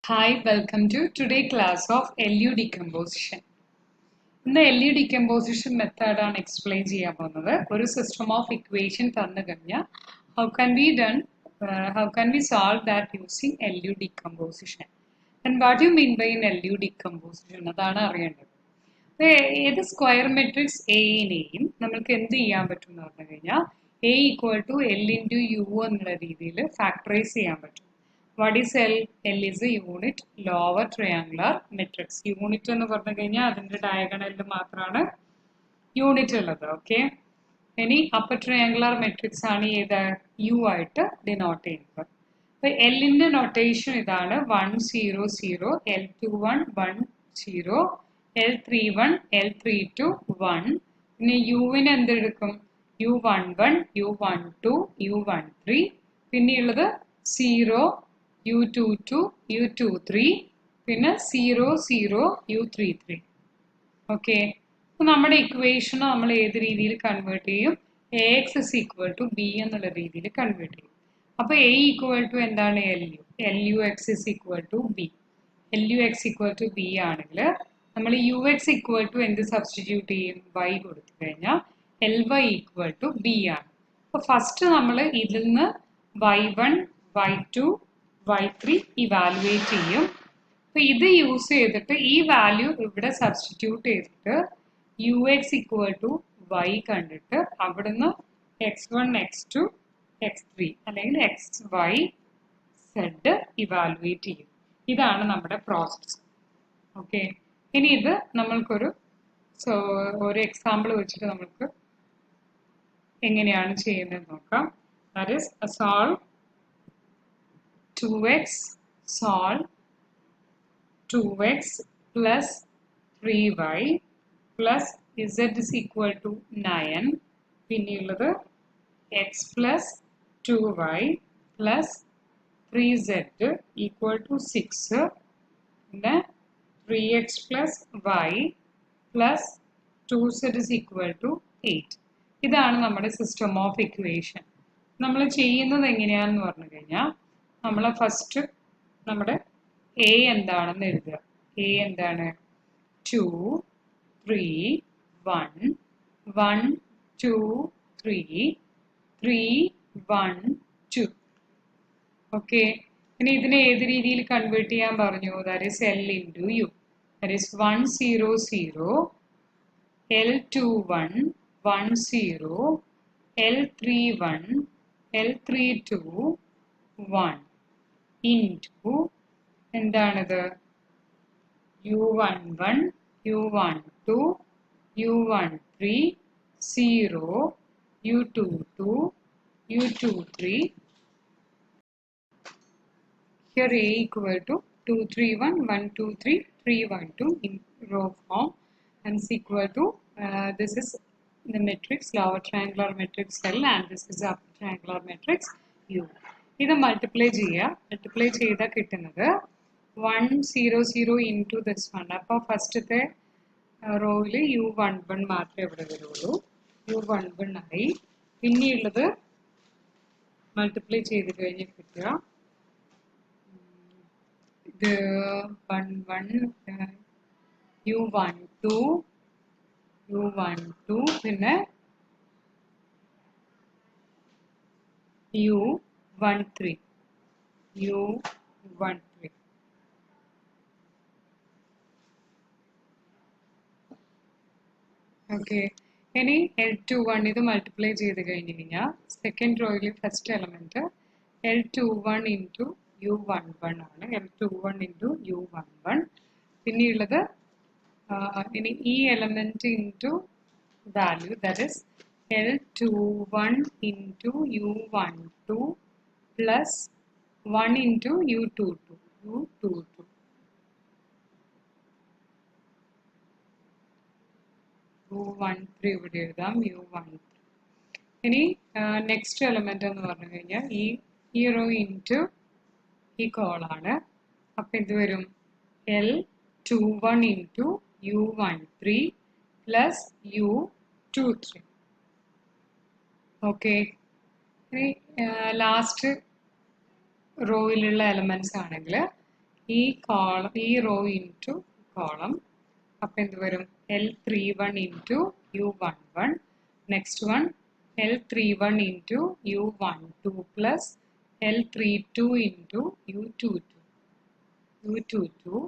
Hi, welcome to today's class of LU decomposition. ഇന്ന് LU decomposition method ആണ് explain ചെയ്യാൻ പോകുന്നത്. ഒരു system of equation തന്നു കഴിഞ്ഞാൽ how can we solve that using LU decomposition? And what do you mean by LU decomposition? അതാണ് അറിയേണ്ടത്. ഏത് സ്ക്വയർ മെട്രിക്സ് എനെയും നമ്മൾക്ക് എന്ത് ചെയ്യാൻ പറ്റും എന്ന് പറഞ്ഞു കഴിഞ്ഞാൽ A equal to L into U എന്നുള്ള രീതിയിൽ ഫാക്ടറൈസ് ചെയ്യാൻ പറ്റും. What is L? L is a unit lower triangular matrix. Unit എന്ന് പറഞ്ഞു കഴിഞ്ഞാൽ അതിന്റെ ഡയഗണലിൽ മാത്രമാണ് യൂണിറ്റ് ഉള്ളത്. ഓക്കെ, ഇനി അപ്പർ ട്രയാങ്കുലർ മെട്രിക്സ് ആണ് ഏത് യു ആയിട്ട് ഡിനോട്ട് ചെയ്യുന്നത്. അപ്പൊ എല്ലിന്റെ നൊട്ടേഷൻ ഇതാണ് 1 0 0 L21 1 0 L31 L32 1. പിന്നെ യുവിന് എന്തെടുക്കും U11 U12 U13 പിന്നെയുള്ളത് 0 U22 U23 പിന്നെ 0 0 U33. ഓക്കെ, അപ്പൊ നമ്മുടെ ഇക്വേഷൻ നമ്മൾ ഏത് രീതിയിൽ കൺവേർട്ട് ചെയ്യും? AX is equal to B എന്നുള്ള രീതിയിൽ കൺവേർട്ട് ചെയ്യും. അപ്പൊ A ഈക്വൽ ടു എന്താണ് LU? LUX is equal to B. LUX equal to B ആണെങ്കിൽ നമ്മൾ UX equal to എന്ത് സബ്സ്റ്റിറ്റ്യൂട്ട് ചെയ്യും? Y കൊടുത്തു കഴിഞ്ഞാൽ LY equal to B ആണ്. അപ്പൊ ഫസ്റ്റ് നമ്മൾ ഇതിൽ നിന്ന് Y1 Y2 Y3 ഇവാലുവേറ്റ് ചെയ്യും. അപ്പൊ ഇത് യൂസ് ചെയ്തിട്ട് ഈ വാല്യൂ ഇവിടെ സബ്സ്റ്റിറ്റ്യൂട്ട് ചെയ്തിട്ട് UX equal to Y കണ്ടിട്ട് അവിടുന്ന് X1 X2 X3 അല്ലെങ്കിൽ XY Z ഇവാലുവേറ്റ് ചെയ്യും. ഇതാണ് നമ്മുടെ പ്രോസസ്. ഓക്കെ, ഇനി ഇത് നമ്മൾക്കൊരു എക്സാമ്പിൾ വെച്ചിട്ട് നമുക്ക് എങ്ങനെയാണ് ചെയ്യുന്നത് നോക്കാം. That is solve 2x solve 2x plus 3y plus z is equal to 9 പിന്നെയുള്ളത് x plus 2y plus 3z equal to 6 പിന്നെ 3x plus y plus 2z is equal to 8. ഇതാണ് നമ്മുടെ സിസ്റ്റം ഓഫ് ഇക്വേഷൻ. നമ്മൾ ചെയ്യുന്നത് എങ്ങനെയാണെന്ന് പറഞ്ഞു കഴിഞ്ഞാൽ നമ്മൾ ഫസ്റ്റ് നമ്മുടെ എ എന്താണെന്ന് എഴുതുക. എ എന്താണ്? 2 3 1 1 2 3 3 1 2. ഓക്കെ, ഇനി ഇതിനെ ഏത് രീതിയിൽ കൺവേർട്ട് ചെയ്യാൻ പറഞ്ഞു? That is L into U. That is 1 0 0 L21 1 0 L31 L32 1 into എന്താണിത്? U11 U12 U13 0 U22 U23. Here A equal to 231 123 312 in row form and is equal to this is the matrix lower triangular matrix L and this is upper triangular matrix U. ഇത് multiply ചെയ്യുക. Multiply ചെയ്താൽ കിട്ടുന്നത് 1 0 0 into this one. അപ്പോൾ ഫസ്റ്റത്തെ റോയിൽ U11 മാത്രമേ ഇവിടെ വരുള്ളൂ. U11 ആയി. പിന്നെയുള്ളത് മൾട്ടിപ്ലൈ ചെയ്ത് കഴിഞ്ഞ് കിട്ടുക ഇത് 11 U12 U12 പിന്നെ U13 U13. ഓക്കെ, ഇനി L21 ഇത് മൾട്ടിപ്ലൈ ചെയ്ത് കഴിഞ്ഞ് കഴിഞ്ഞാൽ സെക്കൻഡ് റോയിൽ first element L21 into U11 ആണ്. L21 into U11. പിന്നെയുള്ളത് ഇനി ഈ element into value that is L21 into U12 plus 1 into U22. U22. U13 ഇവിടെ എഴുതാം. U13. ഇനി നെക്സ്റ്റ് എലമെന്റ് എന്ന് പറഞ്ഞു കഴിഞ്ഞാൽ ഈ റോ ഇൻറ്റു ഈ കോളാണ്. അപ്പം ഇത് വരും L21 into U13 plus U23. Okay, ഇനി ലാസ്റ്റ് റോയിലുള്ള എലമെന്റ്സ് ആണെങ്കിൽ ഈ റോ ഇൻറ്റു കോളം. അപ്പം എന്ത് വരും? L31 into U11. Next one L31 into U12 plus L32 into U22.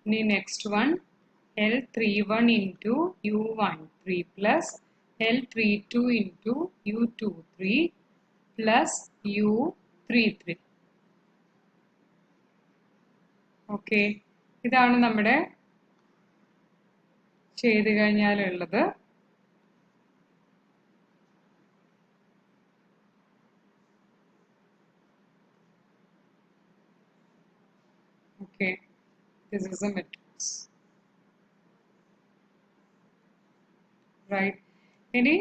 ഇനി next one L31 into U13 plus L32 into U23 plus U33. Okay, ഇതാണ് നമ്മുടെ ചെയ്ത് കഴിഞ്ഞാലുള്ളത്. Okay, this is a matrix, right. ഇനി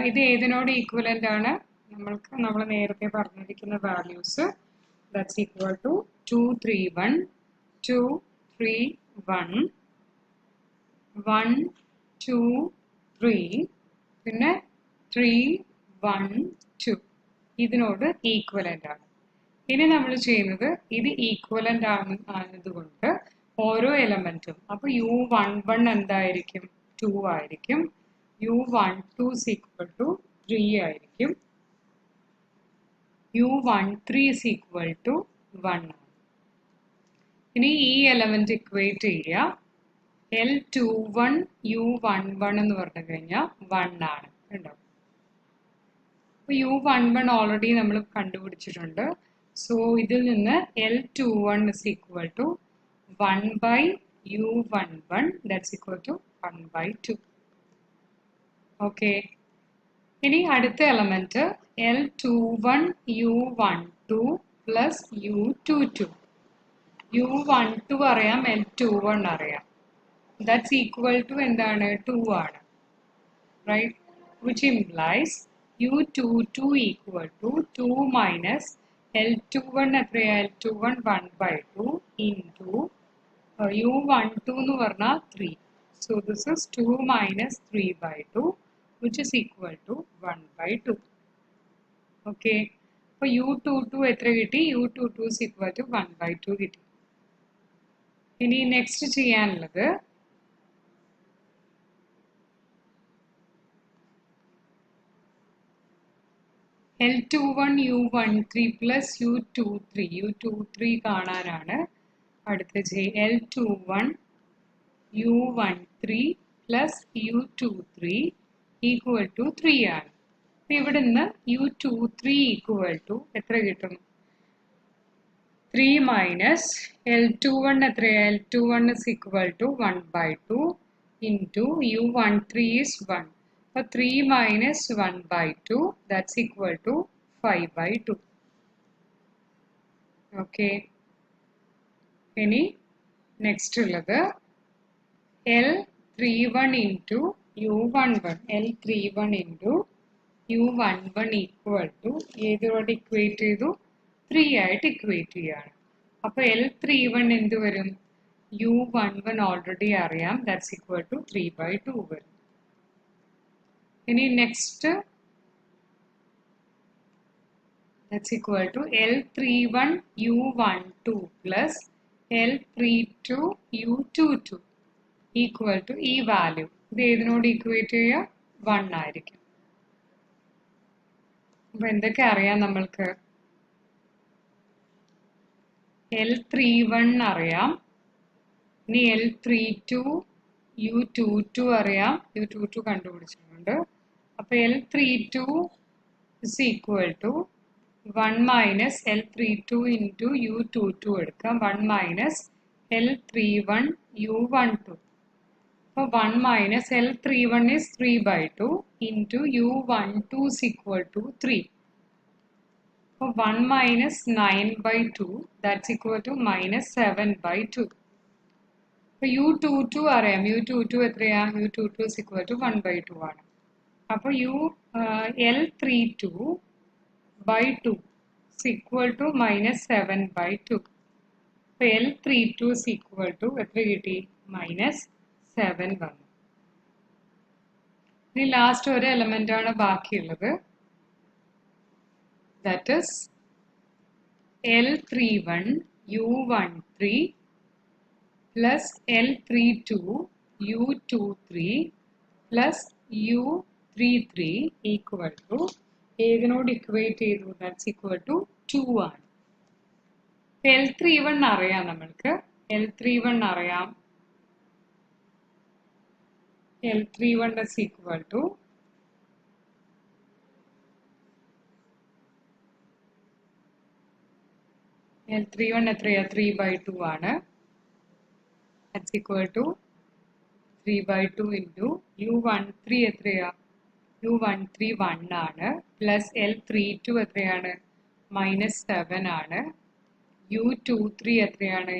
ഇത് ഏതിനോട് ഈക്വലന്റ് ആണ്? നമ്മൾ നേരത്തെ പറഞ്ഞിരിക്കുന്ന വാല്യൂസ്. ദാറ്റ്സ് ഈക്വൽ ടു 2 3 1 2 3 1 1 2 3 പിന്നെ 3 1 2 ഇതിനോട് ഈക്വലന്റ് ആണ്. ഇനി നമ്മൾ ചെയ്യുന്നത് ഇത് ഈക്വലന്റ് ആയതുകൊണ്ട് ഓരോ എലമെന്റും, അപ്പൊ U11 എന്തായിരിക്കും? 2 ആയിരിക്കും. U12 is equal to 3 ആയിരിക്കും. U13 is equal to 1 ആണ്. ഇനി ഈ എലമെന്റ് ഇക്വേറ്റ് ചെയ്യുക. L21 U11 എന്ന് പറഞ്ഞു കഴിഞ്ഞാൽ 1 ആണ്. ഉണ്ടാവും. അപ്പൊ U11 ഓൾറെഡി നമ്മൾ കണ്ടുപിടിച്ചിട്ടുണ്ട്. സോ ഇതിൽ നിന്ന് L21 is equal to 1 by U11, that's equal to 1 by 2. Okay, ഇനി അടുത്ത element L21 U12 plus U22. U12 അറിയാം, L21 അറിയാം. ദാറ്റ്സ് ഈക്വൽ ടു എന്താണ്? 2 ആണ്, right? Which implies U22 equal to 2 minus L21 എത്രയാ? L21 1 by 2 ഇൻറ്റു U12 എന്ന് പറഞ്ഞാൽ 3. So this is 2 minus 3 by 2, which is equal to 1 by 2. Okay. So U22 എത്ര കിട്ടി? U22 is equal to 1 by 2 കിട്ടി. ഇനി next ചെയ്യാനുള്ളത് L21 U13 plus U23 കാണാനാണ് അടുത്ത L21 U13 plus U23 equal to 3 ആണ്. ഇവിടെ നിന്ന് U23 equal to എത്ര കിട്ടും? 3 minus L21 എത്രയാ? L21 is equal to 1 by 2 into U13 is 1. So 3 minus 1 by 2, that's equal to 5 by 2. Okay. ഇനി നെക്സ്റ്റ് ഉള്ളത് L31 into U11. L31 into U11 equal to ഏതിനോട് ഇക്വേറ്റ് ചെയ്തു? 3 ആയിട്ട് ഇക്വേറ്റ് ചെയ്യാണ്. അപ്പൊ L31 എന്ത് വരും? U11 ഓൾറെഡി അറിയാം, ദാറ്റ്സ് ഈക്വൽ ടു 3 by 2 വരും. ഇനി next that's equal to L31 U12 plus L32 U22 equal to ഈ വാല്യൂ. ഇത് ഏതിനോട് ഈക്വേറ്റ് ചെയ്യുക? 1 ആയിരിക്കും. അപ്പൊ എന്തൊക്കെ അറിയാം നമ്മൾക്ക്? L31 അറിയാം, ഇനി L32 U22 അറിയാം, U22 കണ്ടുപിടിച്ചിട്ടുണ്ട്. അപ്പൊ L32 is equal to 1 minus L32 into U22 എടുക്കാം. 1 minus L31 U12. So 1 minus L31 is 3 by 2 into U12 is equal to 3. So 1 minus 9 by 2, that's equal to minus 7 by 2. So U22 അറിയാം, U22 എത്രയാ? U22 is equal to 1 by 2 ആണ്. അപ്പോൾ L32 by 2 is equal to minus 7 by 2. So L32 is equal to എത്ര കിട്ടി? minus 7 വന്നു. ഇനി last ഒരു element ആണ് ബാക്കിയുള്ളത്. That is L31 U13 plus L32 U23 plus U33 equal to ഏതിനോട് ഇക്വേറ്റ് ചെയ്തു? ദാറ്റ്സ് ഈക്വൽ ടു 2 ആണ്. L31 അറിയാം നമ്മൾക്ക്. L31 അറിയാം. L31 is equal to L31 എത്രയാ? 3/2 ആണ്. That's equal to 3/2 into U13 എത്രയാ? U13 1 ആണ്. Plus L32 എത്രയാണ്? -7 ആണ്. U23 എത്രയാണ്?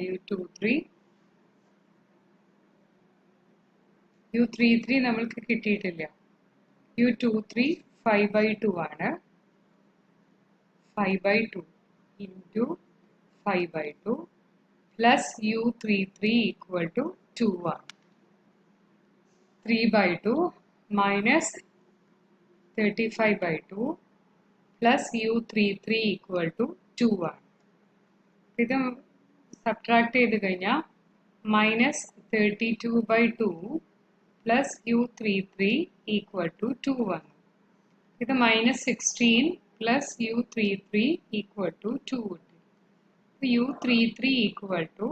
U33 നമ്മൾക്ക് കിട്ടിയിട്ടില്ല. U23 5/2 ആണ്. 5/2 into 5/2 plus U33 equal to 2 ആണ്. 3/2 minus 35/2 plus U33 equal to 2 ആണ്. ഇത് സബ്ട്രാക്ട് ചെയ്ത് കഴിഞ്ഞാൽ minus 32/2 plus U33 equal to 2 ആണ്. ഇത് minus 16 plus U33 equal to 2 ഉണ്ട്. U33 equal to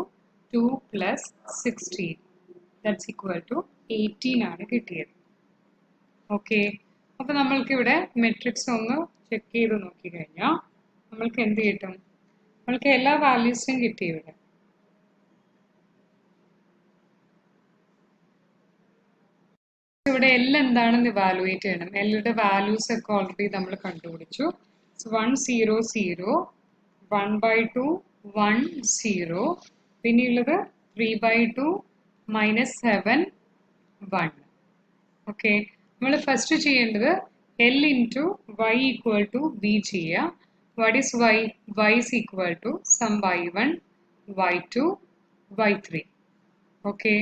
2 plus 16. That's equal to 18 ആണ് കിട്ടിയത്. ഓക്കെ, അപ്പോൾ നമ്മൾക്ക് ഇവിടെ മെട്രിക്സ് ഒന്ന് ചെക്ക് ചെയ്ത് നോക്കി കഴിഞ്ഞാൽ നമ്മൾക്ക് എന്ത് കിട്ടും? നമ്മൾക്ക് എല്ലാ വാല്യൂസും കിട്ടി. ഇവിടെ L എന്താണെന്ന് ഇവാലുവേറ്റ് ചെയ്യണം. Lയുടെ വാല്യൂസ് ഒക്കെ ഓൾറെഡി നമ്മൾ കണ്ടുപിടിച്ചു. 1 0 0 1/2 1 0 പിന്നെയുള്ളത് 3/2 -7 1. ഓക്കെ, നമ്മൾ ഫസ്റ്റ് ചെയ്യേണ്ടത് L into y equal to b ചെയ്യുക. What is y? Y is equal to some y1 y2 y3. Okay,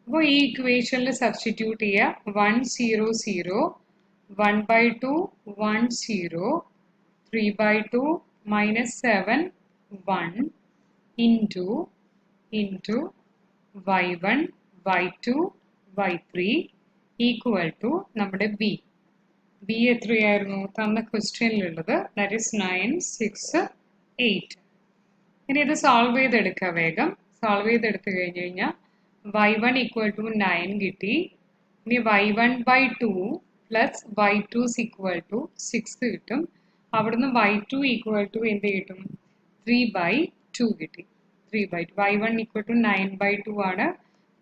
അപ്പോൾ ഈ ഇക്വേഷനിൽ സബ്സ്റ്റിറ്റ്യൂട്ട് ചെയ്യുക. 1 0 0 1/2 1 0 3/2 -7 1 into y1 y2 y3 equal to നമ്മുടെ b എത്രയായിരുന്നു തന്ന ക്വസ്റ്റ്യനിലുള്ളത്? That is 9 6 8. ഇനി ഇത് സോൾവ് ചെയ്തെടുക്കുക. വേഗം സോൾവ് ചെയ്തെടുത്തു കഴിഞ്ഞ് കഴിഞ്ഞാൽ y1 equal to 9 കിട്ടി. ഇനി y1/2 plus y2 is equal to 6 കിട്ടും. അവിടുന്ന് y2 equal to എന്ത് കിട്ടും? 3/2 കിട്ടി. 3/2 y1 equal to 9/2 ആണ്.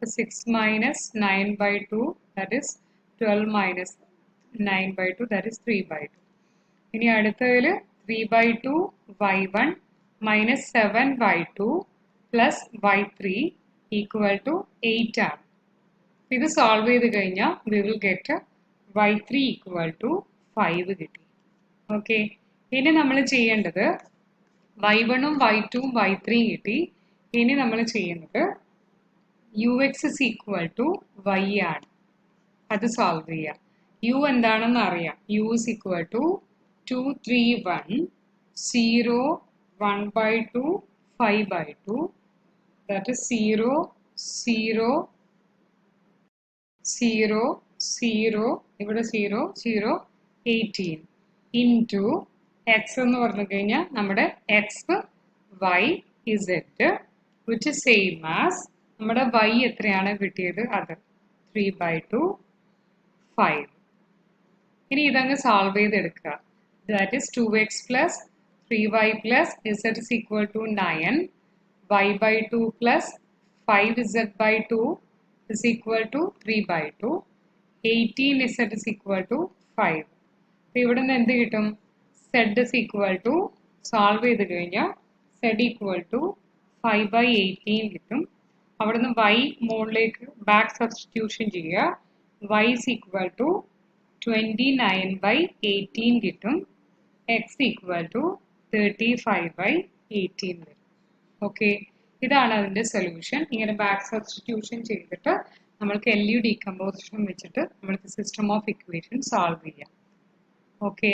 6 minus 9/2 that is 12 minus 9/2 that is 3/2. ഇനി അടുത്തതിൽ 3/2 y1 minus 7/2 plus y3 equal to 8 ആണ്. ഇത് സോൾവ് ചെയ്ത് കഴിഞ്ഞാൽ we will get y3 equal to 5 കിട്ടി. ഓക്കെ, ഇനി നമ്മൾ ചെയ്യേണ്ടത് y1ഉം y2ഉം y3ഉം കിട്ടി. ഇനി നമ്മൾ ചെയ്യുന്നത് ux is equal to y ആണ്. അത് സോൾവ് ചെയ്യാം. u എന്താണെന്ന് അറിയാം. u is equal to 2 3 1 0 1/2 5/2 that is 0 0 0 0 ഇവിടെ 0 0 18 into x എന്ന് പറഞ്ഞു കഴിഞ്ഞാൽ നമ്മുടെ x y z which is same as നമ്മുടെ y എത്രയാണ് കിട്ടിയത്? അത് 3/2 5. ഇനി ഇതങ്ങ് സോൾവ് ചെയ്തെടുക്കുക. That is 2x plus 3y plus z is equal to 9 y/2 plus 5z/2 is equal to 3/2 18z is equal to 5. അപ്പോൾ ഇവിടെ നിന്ന് എന്ത് കിട്ടും? z is equal to solve ചെയ്ത് കഴിഞ്ഞാൽ z equal to 5/18 കിട്ടും. അവിടെ നിന്ന് y മുകളിലേക്ക് ബാക്ക് സബ്സ്റ്റിറ്റ്യൂഷൻ ചെയ്യുക. y is equal to 29/18 കിട്ടും. x equal to 35/18 വരും. ഓക്കെ, ഇതാണ് അതിൻ്റെ സൊല്യൂഷൻ. ഇങ്ങനെ ബാക്ക് സബ്സ്റ്റിറ്റ്യൂഷൻ ചെയ്തിട്ട് നമ്മൾക്ക് LU ഡീകമ്പോസിഷൻ വെച്ചിട്ട് നമ്മൾക്ക് സിസ്റ്റം ഓഫ് ഇക്വേഷൻ സോൾവ് ചെയ്യാം. ഓക്കെ.